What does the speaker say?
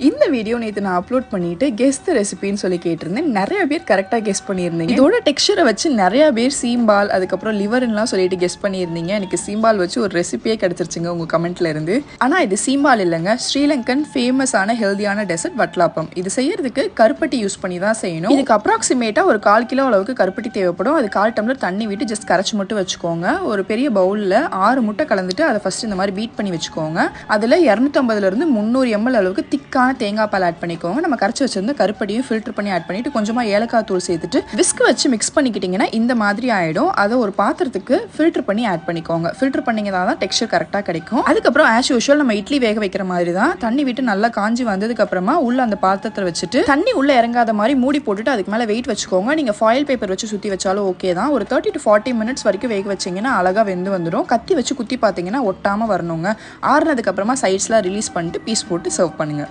இந்த வீடியோ நேற்று நான் அப்லோட் பண்ணிட்டு கெஸ் த ரெசிபின்னு சொல்லி கேட்டிருந்தேன். நிறைய பேர் கரெக்டாக கெஸ் பண்ணியிருந்தீங்க. இதோட டெக்ஸ்சரை வச்சு நிறைய பேர் சீம்பால் அதுக்கப்புறம் லிவர்லாம் சொல்லிட்டு கெஸ் பண்ணியிருந்தீங்க. எனக்கு சீம்பால் வச்சு ஒரு ரெசிபியே கிடைச்சிருச்சுங்க உங்க கமெண்ட்ல இருந்து. ஆனால் இது சீம்பால் இல்லைங்க, ஸ்ரீலங்கன் ஃபேமஸான ஹெல்தியான டெசர்ட் வட்லாப்பம். இது செய்யறதுக்கு கருப்பட்டி யூஸ் பண்ணி தான் செய்யணும். இதுக்கு அப்ராக்சிமேட்டா ஒரு 1/4 கிலோ அளவுக்கு கருப்பட்டி தேவைப்படும். அது 1/4 டம்ளர் தண்ணி விட்டு ஜஸ்ட் கரைச்சி மட்டும் வச்சுக்கோங்க. ஒரு பெரிய பவுலில் 6 முட்டை கலந்துட்டு அதை ஃபர்ஸ்ட் இந்த மாதிரி பீட் பண்ணி வச்சுக்கோங்க. அதில் 250 300 ml அளவுக்கு திக்கான தேங்காய் பால் ஆட் பண்ணிக்கோங்க. நம்ம கரைச்சி வச்சிருந்த கருப்பட்டியும் ஃபில்டர் பண்ணி ஆட் பண்ணிட்டு கொஞ்சமா ஏலக்காய் தூள் சேர்த்துட்டு விஸ்க் வச்சு மிக்ஸ் பண்ணிக்கிட்டீங்கன்னா இந்த மாதிரி ஆயிடும். அதை ஒரு பாத்திரத்துக்கு ஃபில்டர் பண்ணி ஆட் பண்ணிக்கோங்க. ஃபில்டர் பண்ணீங்கன்னா தான் டெக்ஸ்சர் கரெக்டாக கிடைக்கும். அதுக்கப்புறம் ஆஸ் யூஷுவல் நம்ம இட்லி வேக வைக்கிற மாதிரி தான் தண்ணி விட்டு நல்லா காஞ்சி வந்ததுக்கு அப்புறமா உள்ள அந்த பாத்திரத்தை வச்சுட்டு தண்ணி உள்ள இறங்காத மாதிரி மூடி போட்டுட்டு அதுக்கு மேலே வெயிட் வச்சுக்கோங்க. நீங்க ஃபாயில் பேப்பர் வச்சு சுத்தி வச்சாலும் ஓகே தான். ஒரு 30 to 40 minutes வரைக்கும் வேக வச்சீங்கன்னா அழகா வெந்து வந்துடும். கத்தி வச்சு குத்தி பார்த்தீங்கன்னா ஒட்டாம வரணுங்க. ஆறுனதுக்கு அப்புறமா சைட்ஸ்லாம் ரிலீஸ் பண்ணிட்டு பீஸ் போட்டு சர்வ் பண்ணுங்க.